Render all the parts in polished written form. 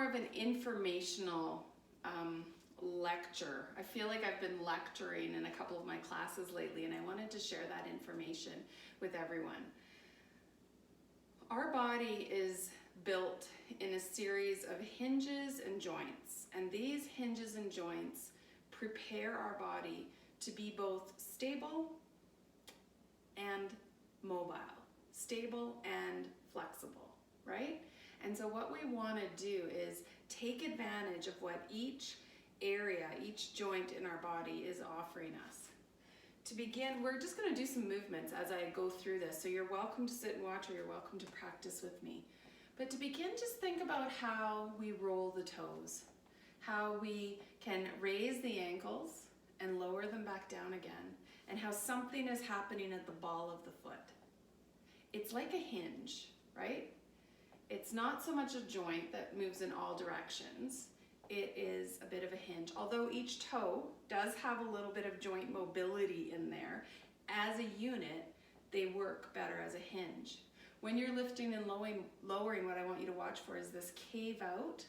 more of an informational lecture. I feel like I've been lecturing in a couple of my classes lately, and I wanted to share that information with everyone. Our body is built in a series of hinges and joints, and these hinges and joints prepare our body to be both stable and mobile, stable and flexible, right? And so what we want to do is take advantage of what each area, each joint in our body is offering us. To begin, we're just going to do some movements as I go through this. So you're welcome to sit and watch, or you're welcome to practice with me. But to begin, just think about how we roll the toes, how we can raise the ankles and lower them back down again, and how something is happening at the ball of the foot. It's like a hinge, right? It's not so much a joint that moves in all directions. It is a bit of a hinge. Although each toe does have a little bit of joint mobility in there, as a unit, they work better as a hinge. When you're lifting and lowering, what I want you to watch for is this cave out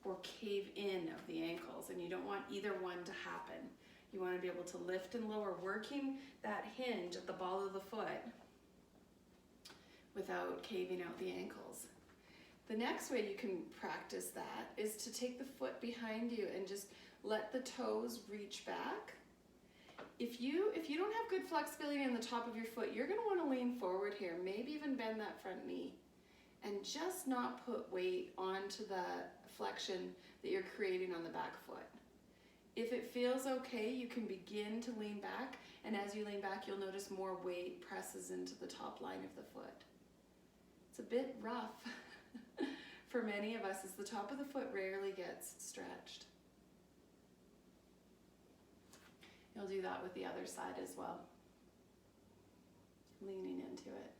or cave in of the ankles, and you don't want either one to happen. You want to be able to lift and lower, working that hinge at the ball of the foot without caving out the ankles. The next way you can practice that is to take the foot behind you and just let the toes reach back. If you don't have good flexibility in the top of your foot, you're going to want to lean forward here, maybe even bend that front knee, and just not put weight onto the flexion that you're creating on the back foot. If it feels okay, you can begin to lean back, and as you lean back, you'll notice more weight presses into the top line of the foot. It's a bit rough for many of us, as the top of the foot rarely gets stretched. You'll do that with the other side as well, leaning into it,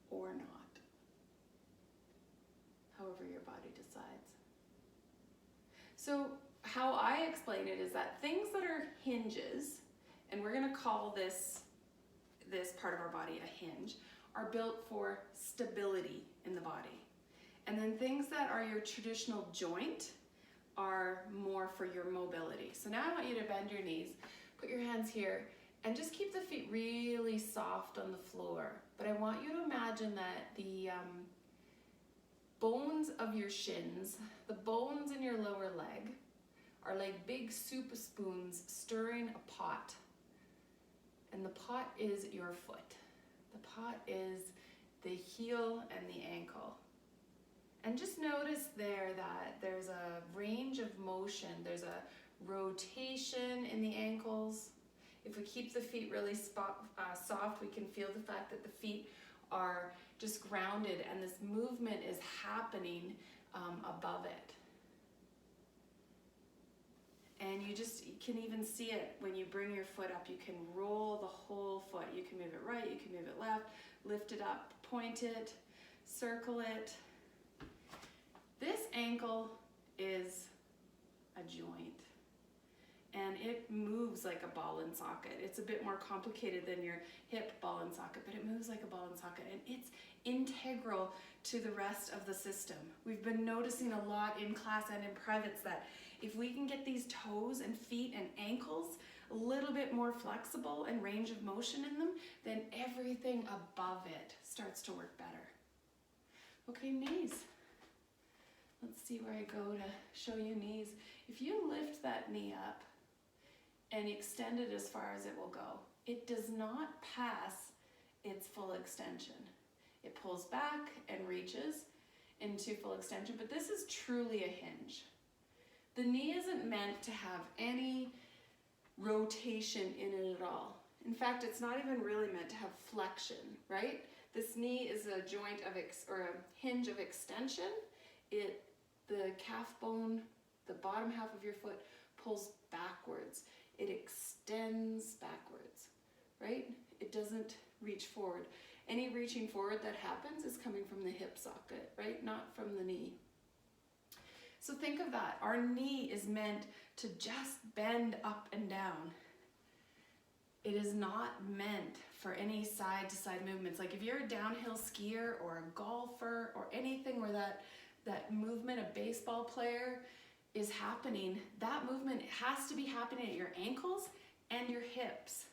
or not, however your body decides. So how I explain it is that things that are hinges, and we're going to call this part of our body a hinge, are built for stability in the body. And then things that are your traditional joint are more for your mobility. So now I want you to bend your knees, put your hands here, and just keep the feet really soft on the floor. But I want you to imagine that the bones of your shins, the bones in your lower leg, are like big soup spoons stirring a pot. And the pot is your foot. The pot is the heel and the ankle. And just notice there that there's a range of motion. There's a rotation in the ankles. If we keep the feet really soft, we can feel the fact that the feet are just grounded and this movement is happening above it. And you can even see it when you bring your foot up. You can roll the whole foot. You can move it right, you can move it left, lift it up, point it, circle it. This ankle is a joint, and it moves like a ball and socket. It's a bit more complicated than your hip ball and socket, but it moves like a ball and socket, and it's integral to the rest of the system. We've been noticing a lot in class and in privates that if we can get these toes and feet and ankles a little bit more flexible and range of motion in them, then everything above it starts to work better. Okay, knees. Let's see where I go to show you knees. If you lift that knee up and extend it as far as it will go, it does not pass its full extension. It pulls back and reaches into full extension, but this is truly a hinge. The knee isn't meant to have any rotation in it at all. In fact, it's not even really meant to have flexion, right? This knee is a joint of or a hinge of extension. The calf bone, the bottom half of your foot, pulls backwards. It extends backwards, right? It doesn't reach forward. Any reaching forward that happens is coming from the hip socket, right? Not from the knee. So think of that. Our knee is meant to just bend up and down. It is not meant for any side-to-side movements. Like if you're a downhill skier or a golfer or anything where that that movement a baseball player is happening, that movement has to be happening at your ankles and your hips,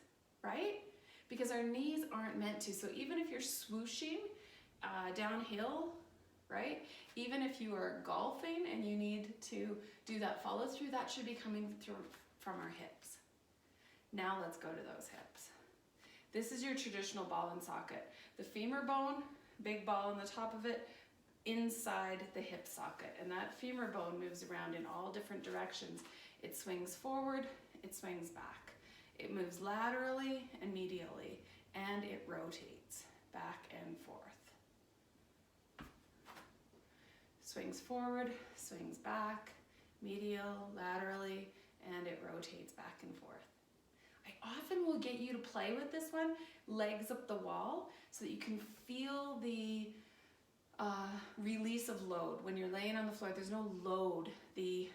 right? Because our knees aren't meant to. So even if you're swooshing downhill, right? Even if you are golfing and you need to do that follow through, that should be coming through from our hips. Now let's go to those hips. This is your traditional ball and socket. The femur bone, big ball on the top of it, inside the hip socket. And that femur bone moves around in all different directions. It swings forward, it swings back. It moves laterally and medially, and it rotates back and forth. Swings forward, swings back, medial, laterally, and it rotates back and forth. I often will get you to play with this one, legs up the wall, so that you can feel the release of load. When you're laying on the floor, there's no load. The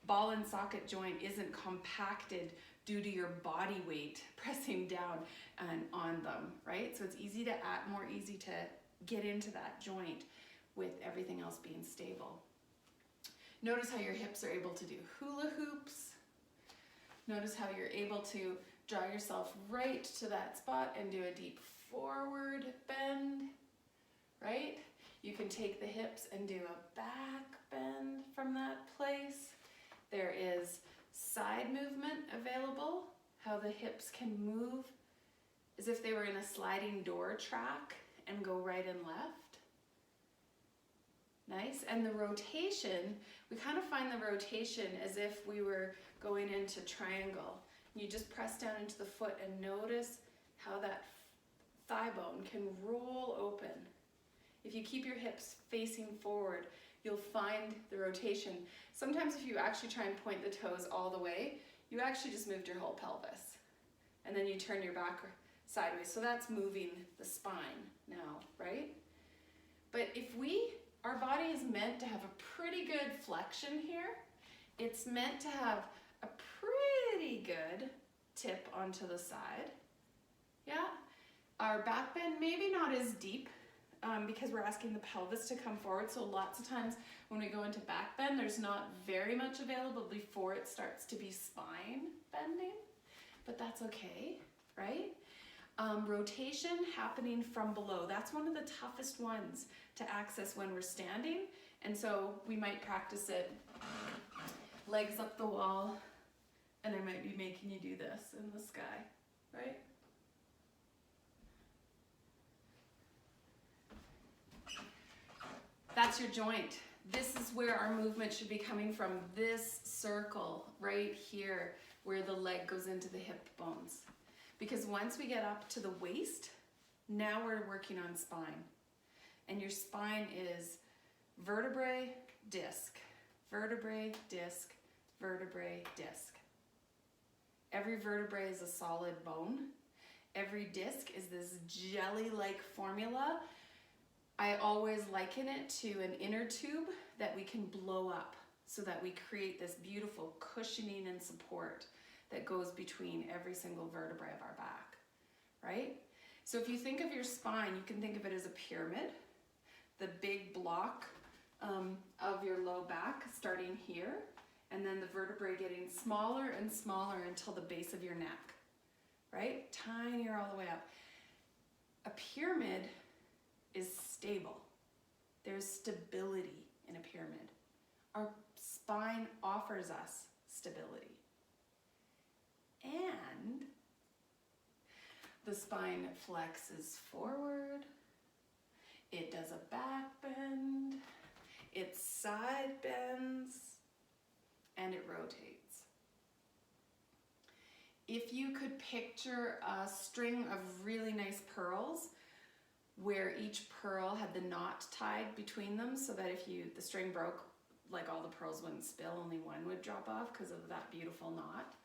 ball and socket joint isn't compacted due to your body weight pressing down and on them, right? So it's easy to add, more easy to get into that joint with everything else being stable. Notice how your hips are able to do hula hoops. Notice how you're able to draw yourself right to that spot and do a deep forward bend, right? You can take the hips and do a back bend from that place. There is side movement available, how the hips can move as if they were in a sliding door track and go right and left. Nice. And the rotation, we kind of find the rotation as if we were going into triangle. You just press down into the foot and notice how that thigh bone can roll open. If you keep your hips facing forward, you'll find the rotation. Sometimes if you actually try and point the toes all the way, you actually just moved your whole pelvis. And then you turn your back sideways. So that's moving the spine now, right? But if our body is meant to have a pretty good flexion here. It's meant to have a pretty good tip onto the side. Yeah? Our back bend, maybe not as deep because we're asking the pelvis to come forward. So lots of times when we go into back bend, there's not very much available before it starts to be spine bending, but that's okay, right? Rotation happening from below. That's one of the toughest ones to access when we're standing. And so we might practice it legs up the wall, and I might be making you do this in the sky, right? That's your joint. This is where our movement should be coming from, this circle right here where the leg goes into the hip bones. Because once we get up to the waist, now we're working on spine. And your spine is vertebrae, disc, vertebrae, disc, vertebrae, disc. Every vertebrae is a solid bone. Every disc is this jelly-like formula. I always liken it to an inner tube that we can blow up so that we create this beautiful cushioning and support that goes between every single vertebrae of our back, right? So if you think of your spine, you can think of it as a pyramid. The big block of your low back starting here, and then the vertebrae getting smaller and smaller until the base of your neck, right? Tinier all the way up. A pyramid is stable. There's stability in a pyramid. Our spine offers us stability. And the spine flexes forward. It does a back bend. It side bends. And it rotates. If you could picture a string of really nice pearls where each pearl had the knot tied between them so that if the string broke, like all the pearls wouldn't spill, only one would drop off because of that beautiful knot.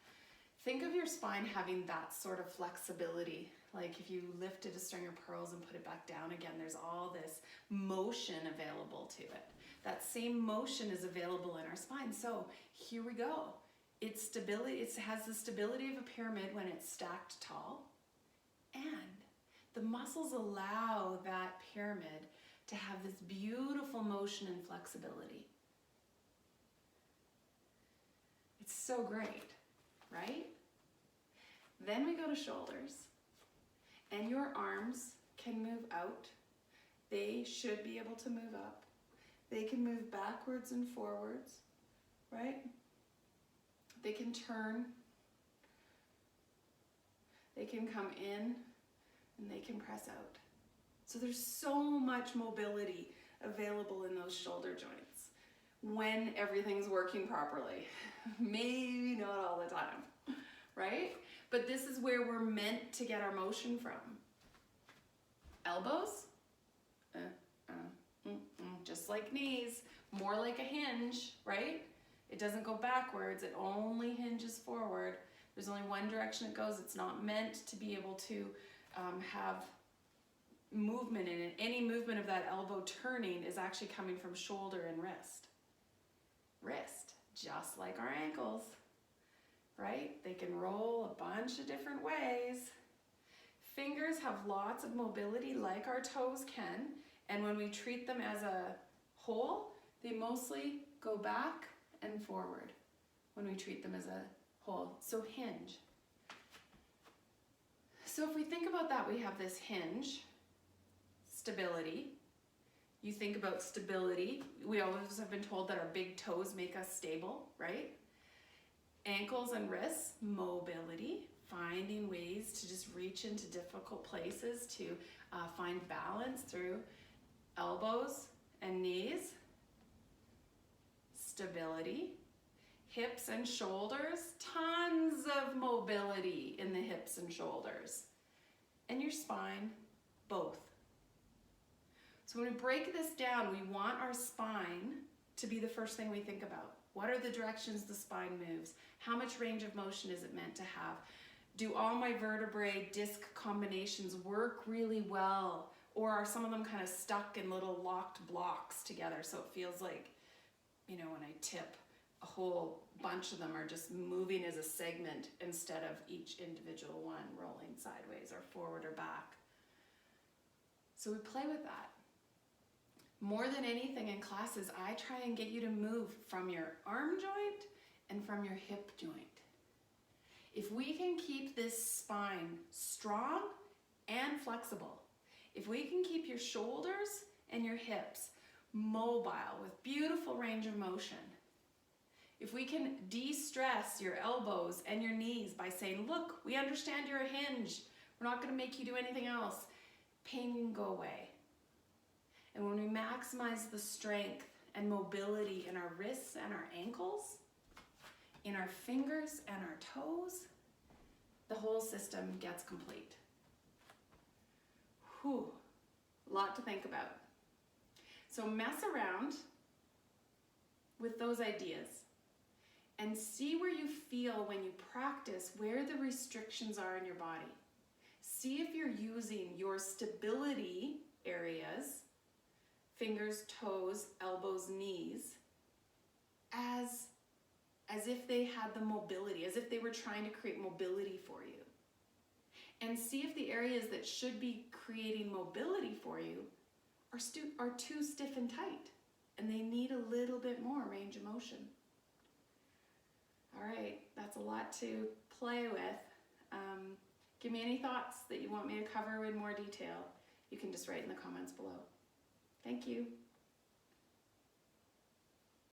Think of your spine having that sort of flexibility. Like if you lifted a string of pearls and put it back down again, there's all this motion available to it. That same motion is available in our spine. So here we go. It's stability. It has the stability of a pyramid when it's stacked tall. And the muscles allow that pyramid to have this beautiful motion and flexibility. It's so great, right? Then we go to shoulders, and your arms can move out. They should be able to move up. They can move backwards and forwards, right? They can turn. They can come in, and they can press out. So there's so much mobility available in those shoulder joints when everything's working properly. Maybe not all the time, right? But this is where we're meant to get our motion from. Elbows, just like knees, more like a hinge, right? It doesn't go backwards, it only hinges forward. There's only one direction it goes. It's not meant to be able to have movement in it. Any movement of that elbow turning is actually coming from shoulder and wrist. Wrist, just like our ankles, right? They can roll a bunch of different ways. Fingers have lots of mobility like our toes can, and when we treat them as a whole, they mostly go back and forward when we treat them as a whole. So hinge. So if we think about that, we have this hinge, stability. You think about stability. We always have been told that our big toes make us stable, right? Ankles and wrists, mobility, finding ways to just reach into difficult places to find balance through elbows and knees, stability. Hips and shoulders, tons of mobility in the hips and shoulders. And your spine, both. So when we break this down, we want our spine to be the first thing we think about. What are the directions the spine moves? How much range of motion is it meant to have? Do all my vertebrae disc combinations work really well? Or are some of them kind of stuck in little locked blocks together so it feels like, you know, when I tip, a whole bunch of them are just moving as a segment instead of each individual one rolling sideways or forward or back. So we play with that. More than anything in classes, I try and get you to move from your arm joint and from your hip joint. If we can keep this spine strong and flexible, if we can keep your shoulders and your hips mobile with beautiful range of motion, if we can de-stress your elbows and your knees by saying, look, we understand you're a hinge. We're not going to make you do anything else. Pain can go away. And when we maximize the strength and mobility in our wrists and our ankles, in our fingers and our toes, the whole system gets complete. Whew, a lot to think about. So mess around with those ideas and see where you feel when you practice, where the restrictions are in your body. See if you're using your stability areas, fingers, toes, elbows, knees, as if they had the mobility, as if they were trying to create mobility for you. And see if the areas that should be creating mobility for you are too stiff and tight, and they need a little bit more range of motion. All right, that's a lot to play with. Give me any thoughts that you want me to cover in more detail. You can just write in the comments below. Thank you.